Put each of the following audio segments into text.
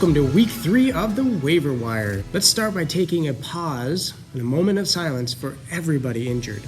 Welcome to week 3 of the waiver wire. Let's start by taking a pause and a moment of silence for everybody injured.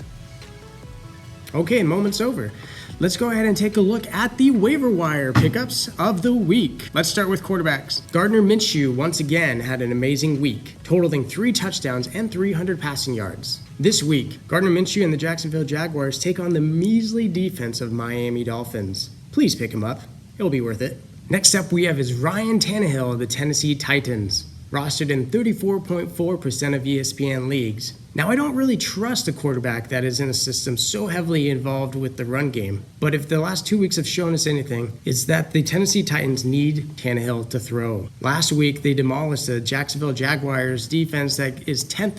Okay, moment's over. Let's go ahead and take a look at the waiver wire pickups of the week. Let's start with quarterbacks. Gardner Minshew once again had an amazing week, totaling 3 touchdowns and 300 passing yards. This week, Gardner Minshew and the Jacksonville Jaguars take on the measly defense of Miami Dolphins. Please pick him up. It'll be worth it. Next up we have is Ryan Tannehill of the Tennessee Titans, rostered in 34.4% of ESPN leagues. Now, I don't really trust a quarterback that is in a system so heavily involved with the run game, but if the last 2 weeks have shown us anything, it's that the Tennessee Titans need Tannehill to throw. Last week, they demolished the Jacksonville Jaguars defense that is 10th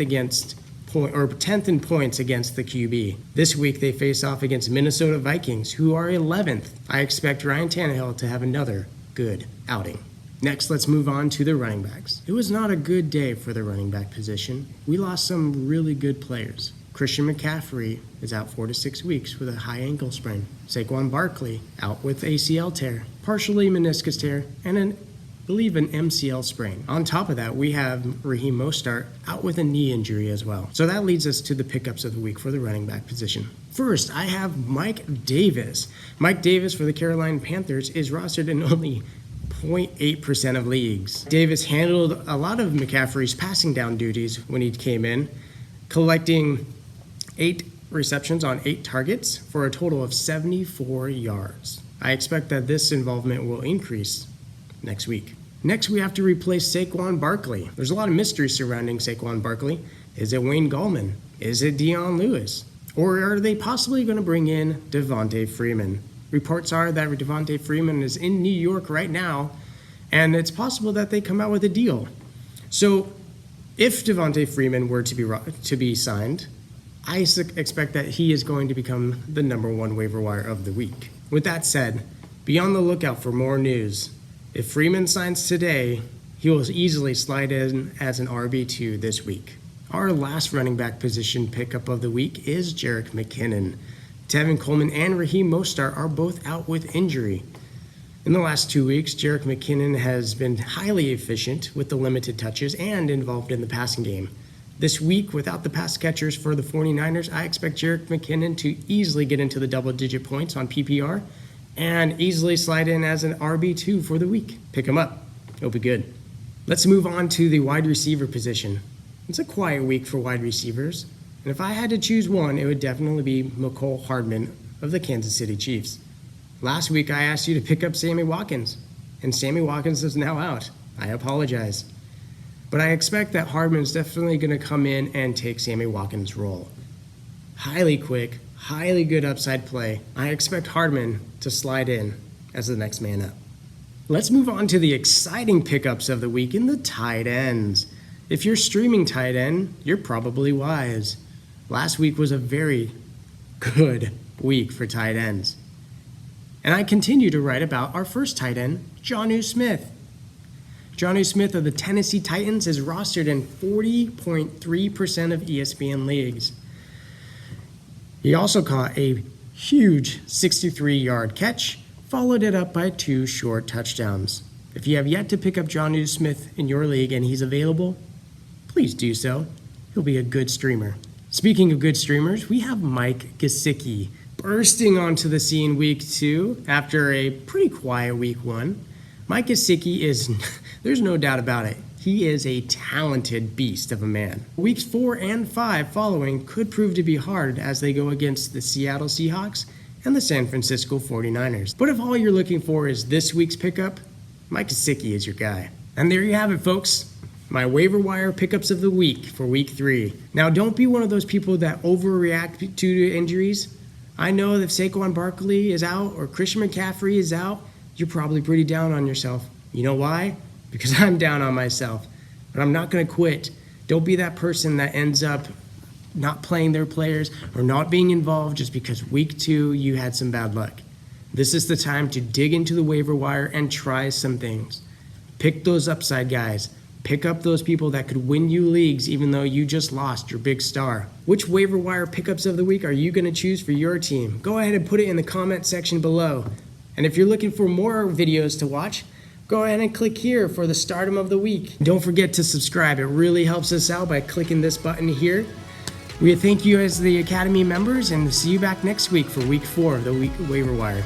in points against the QB. This week, they face off against Minnesota Vikings, who are 11th. I expect Ryan Tannehill to have another good outing. Next, let's move on to the running backs. It was not a good day for the running back position. We lost some really good players. Christian McCaffrey is out 4 to 6 weeks with a high ankle sprain. Saquon Barkley out with ACL tear, partially meniscus tear, and I believe an MCL sprain. On top of that, we have Raheem Mostert out with a knee injury as well. So that leads us to the pickups of the week for the running back position. First, I have Mike Davis. Mike Davis for the Carolina Panthers is rostered in only 0.8% of leagues. Davis handled a lot of McCaffrey's passing down duties when he came in, collecting 8 receptions on 8 targets for a total of 74 yards. I expect that this involvement will increase next week. Next, we have to replace Saquon Barkley. There's a lot of mystery surrounding Saquon Barkley. Is it Wayne Gallman? Is it Dion Lewis? Or are they possibly going to bring in Devontae Freeman? Reports are that Devontae Freeman is in New York right now, and it's possible that they come out with a deal. So if Devontae Freeman were to be signed, I expect that he is going to become the #1 waiver wire of the week. With that said, be on the lookout for more news. If Freeman signs today, he will easily slide in as an RB2 this week. Our last running back position pickup of the week is Jerick McKinnon. Tevin Coleman and Raheem Mostert are both out with injury. In the last 2 weeks, Jerick McKinnon has been highly efficient with the limited touches and involved in the passing game. This week, without the pass catchers for the 49ers, I expect Jerick McKinnon to easily get into the double-digit points on PPR and easily slide in as an RB2 for the week. Pick him up. It'll be good. Let's move on to the wide receiver position. It's a quiet week for wide receivers. And if I had to choose one, it would definitely be Mecole Hardman of the Kansas City Chiefs. Last week, I asked you to pick up Sammy Watkins, and Sammy Watkins is now out. I apologize. But I expect that Hardman is definitely going to come in and take Sammy Watkins' role. Highly quick, highly good upside play. I expect Hardman to slide in as the next man up. Let's move on to the exciting pickups of the week in the tight ends. If you're streaming tight end, you're probably wise. Last week was a very good week for tight ends. And I continue to write about our first tight end, Jonnu Smith. Jonnu Smith of the Tennessee Titans is rostered in 40.3% of ESPN leagues. He also caught a huge 63-yard catch, followed it up by 2 short touchdowns. If you have yet to pick up Jonnu Smith in your league and he's available, please do so. He'll be a good streamer. Speaking of good streamers, we have Mike Gesicki bursting onto the scene week 2 after a pretty quiet week 1. Mike Gesicki is, there's no doubt about it, he is a talented beast of a man. Weeks 4 and 5 following could prove to be hard as they go against the Seattle Seahawks and the San Francisco 49ers. But if all you're looking for is this week's pickup, Mike Gesicki is your guy. And there you have it, folks. My waiver wire pickups of the week for week 3. Now, don't be one of those people that overreact to injuries. I know that if Saquon Barkley is out or Christian McCaffrey is out, you're probably pretty down on yourself. You know why? Because I'm down on myself. But I'm not going to quit. Don't be that person that ends up not playing their players or not being involved just because week 2 you had some bad luck. This is the time to dig into the waiver wire and try some things. Pick those upside guys. Pick up those people that could win you leagues even though you just lost your big star. Which waiver wire pickups of the week are you going to choose for your team? Go ahead and put it in the comment section below. And if you're looking for more videos to watch, go ahead and click here for the stardom of the week. Don't forget to subscribe. It really helps us out by clicking this button here. We thank you as the Academy members and see you back next week for week 4 of the Waiver Wire.